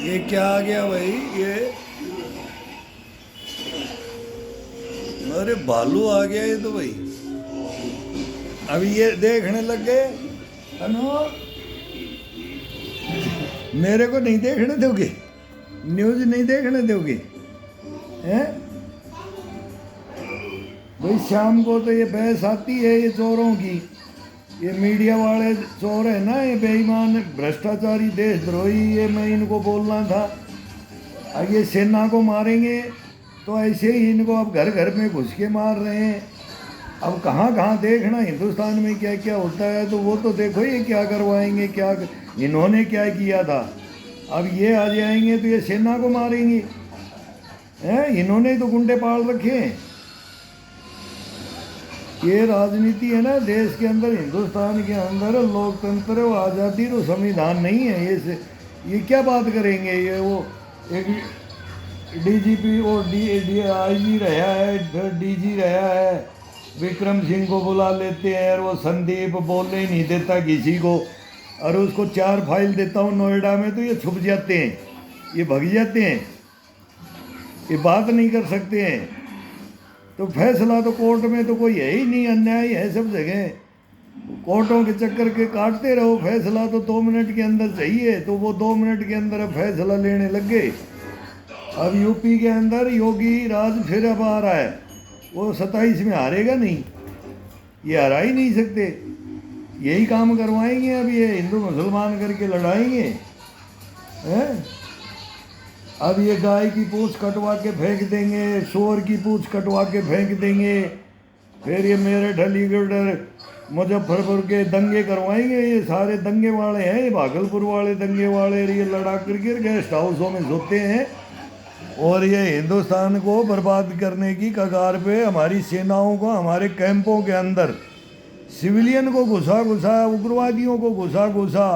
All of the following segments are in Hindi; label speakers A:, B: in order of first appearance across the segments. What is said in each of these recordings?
A: ये क्या आ गया भाई ये? अरे भालू आ गया ये तो भाई। अभी ये देखने लग गए। अनु, मेरे को नहीं देखने दोगे? न्यूज नहीं देखने दोगे हैं भाई? शाम को तो ये बहस आती है ये चोरों की। ये मीडिया वाले चोर है ना, ये बेईमान भ्रष्टाचारी देशद्रोही, ये मैं इनको बोलना था। अब ये सेना को मारेंगे तो ऐसे ही इनको अब घर घर में घुस के मार रहे हैं। अब कहाँ कहाँ देखना हिंदुस्तान में क्या क्या होता है, तो वो तो देखो ये क्या करवाएंगे, क्या इन्होंने क्या किया था। अब ये आ जाएंगे तो ये सेना को मारेंगे हैं? इन्होंने तो गुंडे पाल रखे हैं। ये राजनीति है ना देश के अंदर, हिंदुस्तान के अंदर लोकतंत्र और आज़ादी तो संविधान नहीं है। ये क्या बात करेंगे? ये वो एक डीजीपी और आईजी रहा है, फिर डीजी रहा है, विक्रम सिंह को बुला लेते हैं और वो संदीप बोलने ही नहीं देता किसी को, और उसको 4 फाइल देता हूँ नोएडा में तो ये छुप जाते हैं, ये भग जाते हैं, ये बात नहीं कर सकते हैं। तो फैसला तो कोर्ट में तो कोई है ही नहीं, अन्याय है सब जगह। कोर्टों के चक्कर के काटते रहो, फैसला तो 2 मिनट के अंदर चाहिए, तो वो 2 मिनट के अंदर अब फैसला लेने लग गए। अब यूपी के अंदर योगी राज फिर अब आ रहा है, वो 27 में हारेगा नहीं, ये हरा ही नहीं सकते। यही काम करवाएंगे अब, ये हिंदू मुसलमान करके लड़ाएंगे हैं? अब ये गाय की पूंछ कटवा के फेंक देंगे, सूअर की पूंछ कटवा के फेंक देंगे, फिर ये मेरठ अलीगढ़ मुजफ्फरपुर के दंगे करवाएंगे। ये सारे दंगे वाले हैं, ये भागलपुर वाले दंगे वाले, ये लड़ा करके गेस्ट हाउसों में सोते हैं और ये हिंदुस्तान को बर्बाद करने की कगार पे हमारी सेनाओं को हमारे कैंपों के अंदर सिविलियन को घुसा घुसा, उग्रवादियों को घुसा घुसा,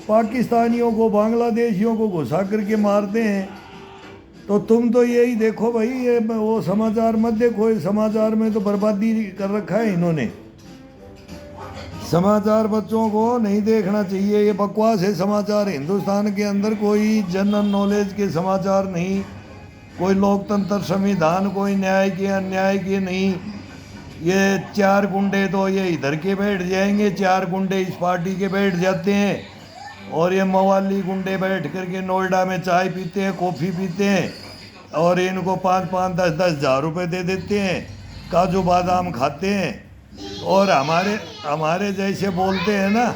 A: पाकिस्तानियों को, बांग्लादेशियों को घुसा करके मारते हैं। तो तुम तो यही देखो भाई, ये वो समाचार मत देखो, इस समाचार में तो बर्बादी कर रखा है इन्होंने। समाचार बच्चों को नहीं देखना चाहिए, ये बकवास है समाचार। हिंदुस्तान के अंदर कोई जनरल नॉलेज के समाचार नहीं, कोई लोकतंत्र संविधान, कोई न्याय के अन्याय के नहीं। ये 4 गुंडे तो ये इधर के बैठ जाएंगे, 4 गुंडे इस पार्टी के बैठ जाते हैं, और ये मवाली गुंडे बैठ करके नोएडा में चाय पीते हैं, कॉफ़ी पीते हैं, और इनको 5-5, 10-10 हज़ार रुपये दे देते हैं, काजू बादाम खाते हैं। और हमारे जैसे बोलते हैं ना,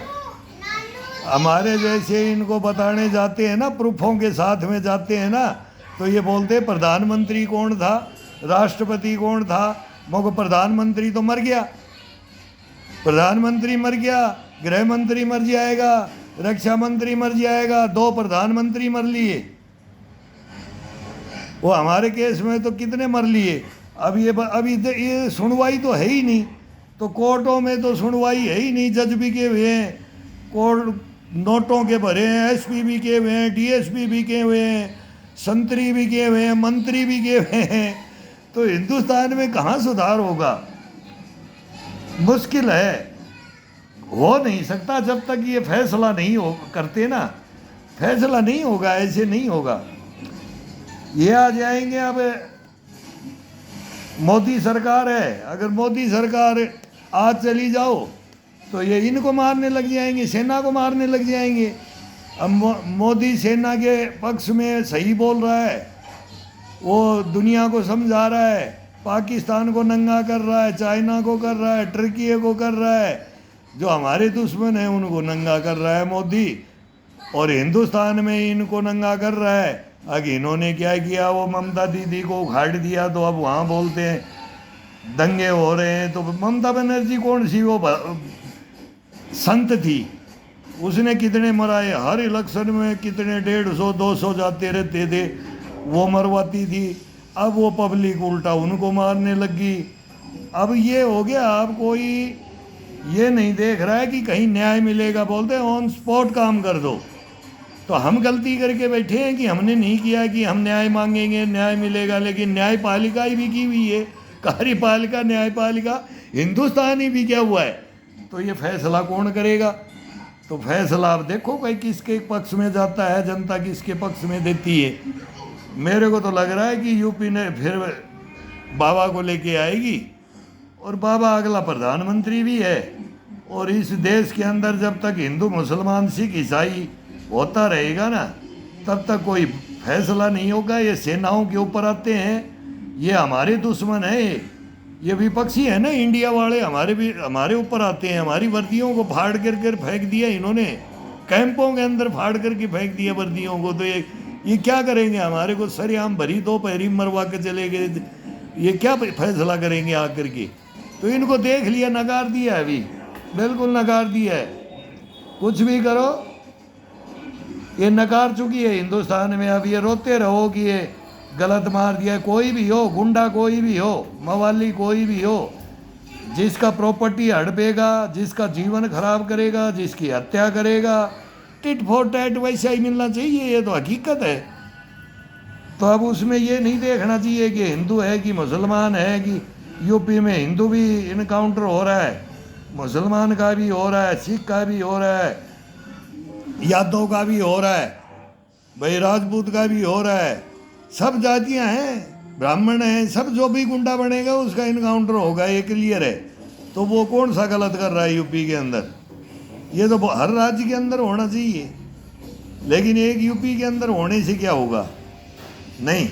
A: हमारे जैसे इनको बताने जाते हैं ना, प्रूफों के साथ में जाते हैं ना, तो ये बोलते हैं प्रधानमंत्री कौन था, राष्ट्रपति कौन था। मगर प्रधानमंत्री तो मर गया, प्रधानमंत्री मर गया, गृह मंत्री मर जाएगा, रक्षा मंत्री मर जाएगा, 2 प्रधानमंत्री मर लिए। वो हमारे केस में तो कितने मर लिए। अब ये सुनवाई तो है ही नहीं, तो कोर्टों में तो सुनवाई है ही नहीं। जज भी के हुए हैं, कोर्ट नोटों के भरे हैं, एसपी भी के हुए हैं, डीएसपी भी के हुए हैं, संतरी भी के हुए हैं, मंत्री भी के हुए हैं। तो हिंदुस्तान में कहाँ सुधार होगा? मुश्किल है, हो नहीं सकता जब तक ये फैसला नहीं हो करते ना, फैसला नहीं होगा, ऐसे नहीं होगा। ये आ जाएंगे। अब मोदी सरकार है, अगर मोदी सरकार आज चली जाओ तो ये इनको मारने लग जाएंगे, सेना को मारने लग जाएंगे। अब मोदी सेना के पक्ष में सही बोल रहा है, वो दुनिया को समझा रहा है, पाकिस्तान को नंगा कर रहा है, चाइना को कर रहा है, टर्की को कर रहा है, जो हमारे दुश्मन हैं उनको नंगा कर रहा है मोदी, और हिंदुस्तान में इनको नंगा कर रहा है। आगे इन्होंने क्या किया, वो ममता दीदी को उखाड़ दिया, तो अब वहाँ बोलते हैं दंगे हो रहे हैं। तो ममता बनर्जी कौन सी वो संत थी, उसने कितने मराए, हर इलेक्शन में कितने 150-200 जाते रहते थे, वो मरवाती थी। अब वो पब्लिक उल्टा उनको मारने लगी। अब ये हो गया, अब कोई ये नहीं देख रहा है कि कहीं न्याय मिलेगा, बोलते हैं ऑन स्पॉट काम कर दो। तो हम गलती करके बैठे हैं कि हमने नहीं किया कि हम न्याय मांगेंगे न्याय मिलेगा, लेकिन न्यायपालिका ही भी की हुई है, कार्यपालिका न्यायपालिका हिंदुस्तान ही भी क्या हुआ है। तो ये फैसला कौन करेगा? तो फैसला आप देखो भाई किसके पक्ष में जाता है, जनता किसके पक्ष में देती है। मेरे को तो लग रहा है कि यूपी ने फिर बाबा को लेके आएगी, और बाबा अगला प्रधानमंत्री भी है। और इस देश के अंदर जब तक हिंदू मुसलमान सिख ईसाई होता रहेगा ना, तब तक कोई फैसला नहीं होगा। ये सेनाओं के ऊपर आते हैं, ये हमारे दुश्मन है, ये विपक्षी है ना इंडिया वाले, हमारे ऊपर आते हैं। हमारी वर्दियों को फाड़ कर फेंक दिया इन्होंने, कैंपों के अंदर फाड़ करके फेंक दिया वर्दियों को। तो ये क्या करेंगे, हमारे को सरेआम भरी दो पैरी मरवा के चले गए, ये क्या फैसला करेंगे आकर के। तो इनको देख लिया, नकार दिया है, अभी बिल्कुल नकार दिया है। कुछ भी करो ये नकार चुकी है हिंदुस्तान में। अब ये रोते रहो कि ये गलत मार दिया। कोई भी हो, गुंडा कोई भी हो, मवाली कोई भी हो, जिसका प्रॉपर्टी हड़पेगा, जिसका जीवन खराब करेगा, जिसकी हत्या करेगा, टिट फॉर टैट वैसा ही मिलना चाहिए। ये तो हकीकत है। तो अब उसमें ये नहीं देखना चाहिए कि हिंदू है कि मुसलमान है, कि यूपी में हिंदू भी इनकाउंटर हो रहा है, मुसलमान का भी हो रहा है, सिख का भी हो रहा है, यादव का भी हो रहा है, भाई राजपूत का भी हो रहा है। सब जातियां हैं, ब्राह्मण हैं, सब जो भी गुंडा बनेगा उसका इनकाउंटर होगा, ये क्लियर है। तो वो कौन सा गलत कर रहा है यूपी के अंदर? ये तो हर राज्य के अंदर होना चाहिए, लेकिन एक यूपी के अंदर होने से क्या होगा? नहीं,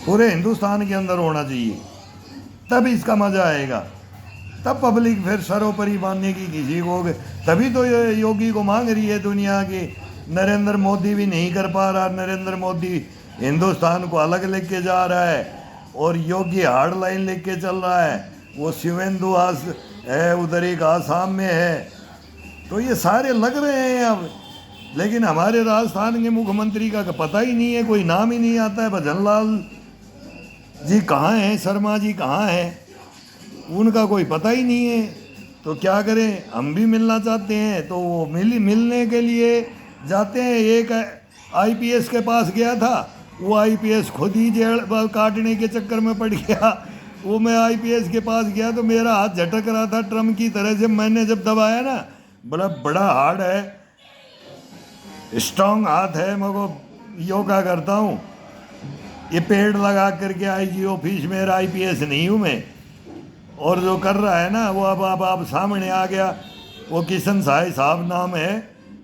A: पूरे हिंदुस्तान के अंदर होना चाहिए, तब इसका मजा आएगा। तब पब्लिक फिर सरोपरी मानने की किसी को। तभी तो ये योगी को मांग रही है दुनिया की। नरेंद्र मोदी भी नहीं कर पा रहा। नरेंद्र मोदी हिंदुस्तान को अलग लेके जा रहा है, और योगी हार्ड लाइन लेके चल रहा है। वो शिवेंदु है उधर, एक आसाम में है। तो ये सारे लग रहे हैं अब, लेकिन हमारे राजस्थान के मुख्यमंत्री का पता ही नहीं है, कोई नाम ही नहीं आता है। भजन लाल जी कहाँ हैं, शर्मा जी कहाँ हैं, उनका कोई पता ही नहीं है। तो क्या करें, हम भी मिलना चाहते हैं तो वो मिलने के लिए जाते हैं। एक आईपीएस के पास गया था, वो आईपीएस खुद ही जेल काटने के चक्कर में पड़ गया। वो मैं आईपीएस के पास गया तो मेरा हाथ झटक रहा था ट्रम्प की तरह से। मैंने जब दबाया ना, बड़ा हार्ड है, स्ट्रांग हाथ है। मैं को योगा करता हूँ, ये पेड़ लगा करके आईजी ऑफिस, मेरा आईपीएस नहीं हूँ मैं। और जो कर रहा है ना वो अब आप सामने आ गया। वो किशन साई साहब नाम है,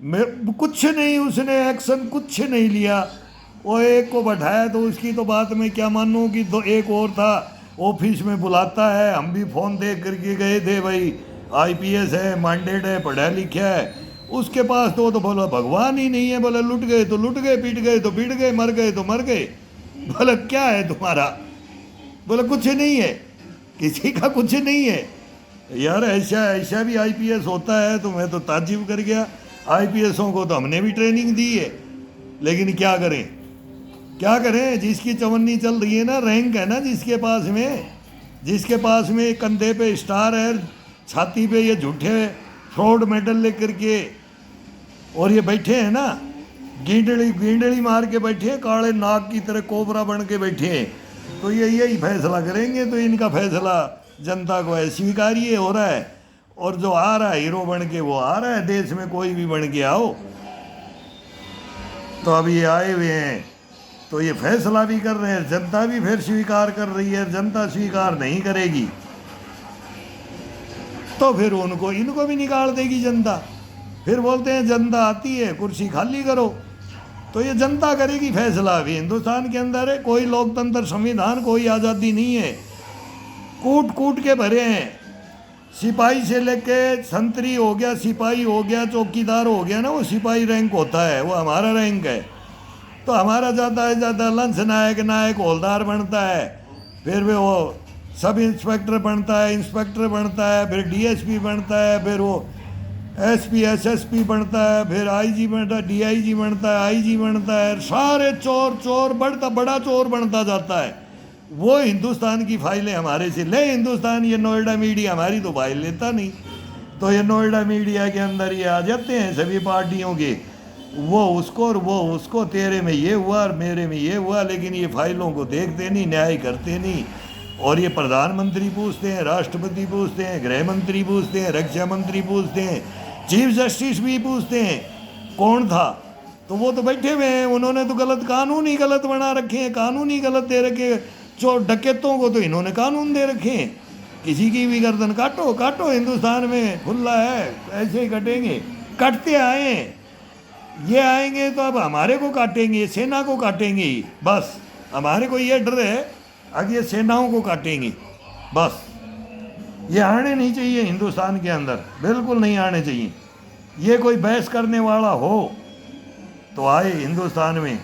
A: मैं कुछ नहीं, उसने एक्शन कुछ नहीं लिया। वो एक को बैठाया तो उसकी तो बात मैं क्या मानूँ कि दो एक और था ऑफिस में बुलाता है। हम भी फ़ोन दे करके गए थे, भाई आईपीएस है, मैंडेट है, पढ़ा लिखा है। उसके पास तो बोला भगवान ही नहीं है। बोला लुट गए तो लुट गए, पीट गए तो पीट गए, मर गए तो मर गए। बोला क्या है तुम्हारा? बोला कुछ नहीं है, किसी का कुछ नहीं है। यार ऐसा भी आईपीएस होता है? तो मैं तो ताज्जुब कर गया। आईपीएसों को तो हमने भी ट्रेनिंग दी है, लेकिन क्या करें, जिसकी चवन्नी चल रही है ना, रैंक है ना जिसके पास में कंधे पे स्टार है, छाती पे ये झूठे फ्रॉड मेडल लेकर के, और ये बैठे हैं ना, गींडली मार के बैठे हैं, काले नाग की तरह कोबरा बन के बैठे हैं। तो ये यही फैसला करेंगे। तो इनका फैसला जनता को स्वीकार्य हो रहा है। और जो आ रहा है हीरो बन के, वो आ रहा है, देश में कोई भी बन के आओ। तो अब ये आए हुए हैं, तो ये फैसला भी कर रहे हैं, जनता भी फिर स्वीकार कर रही है। जनता स्वीकार नहीं करेगी तो फिर इनको भी निकाल देगी जनता। फिर बोलते हैं जनता आती है, कुर्सी खाली करो। तो ये जनता करेगी फैसला। अभी हिंदुस्तान के अंदर है, कोई लोकतंत्र, संविधान, कोई आज़ादी नहीं है। कूट के भरे हैं। सिपाही से लेके संतरी हो गया, सिपाही हो गया, चौकीदार हो गया ना, वो सिपाही रैंक होता है, वो हमारा रैंक है। तो हमारा ज़्यादा लंच नायक हौलदार बनता है, फिर वो सब इंस्पेक्टर बनता है, इंस्पेक्टर बनता है, फिर डीएसपी बनता है, फिर वो एसपी एसएसपी बनता है, फिर आईजी बनता है, डीआईजी बनता है, आईजी बनता है। सारे चोर बड़ा चोर बनता जाता है। वो हिंदुस्तान की फाइलें हमारे से ले हिंदुस्तान, ये नोएडा मीडिया हमारी तो फाइल लेता नहीं। तो ये नोएडा मीडिया के अंदर ये आ जाते हैं सभी पार्टियों के, वो उसको और वो उसको, तेरे में ये हुआ और मेरे में ये हुआ, लेकिन ये फाइलों को देखते नहीं, न्याय करते नहीं। और ये प्रधानमंत्री पूछते हैं, राष्ट्रपति पूछते हैं, गृह मंत्री पूछते हैं, रक्षा मंत्री पूछते हैं, चीफ जस्टिस भी पूछते हैं कौन था, तो वो तो बैठे हुए हैं, उन्होंने तो गलत कानून ही गलत बना रखे हैं, कानून ही गलत दे रखे हैं। चोर डकैतों को तो इन्होंने कानून दे रखे हैं, किसी की भी गर्दन काटो काटो, हिंदुस्तान में खुला है, ऐसे ही कटेंगे, कटते आए। ये आएंगे तो अब हमारे को काटेंगे, सेना को काटेंगे, बस हमारे को ये डर है अब ये सेनाओं को काटेंगे बस। ये आने नहीं चाहिए हिंदुस्तान के अंदर, बिल्कुल नहीं आने चाहिए। ये कोई बहस करने वाला हो तो आए हिंदुस्तान में,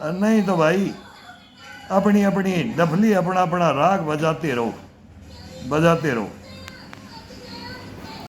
A: और नहीं तो भाई अपनी अपनी डफली अपना अपना राग बजाते रहो, बजाते रहो।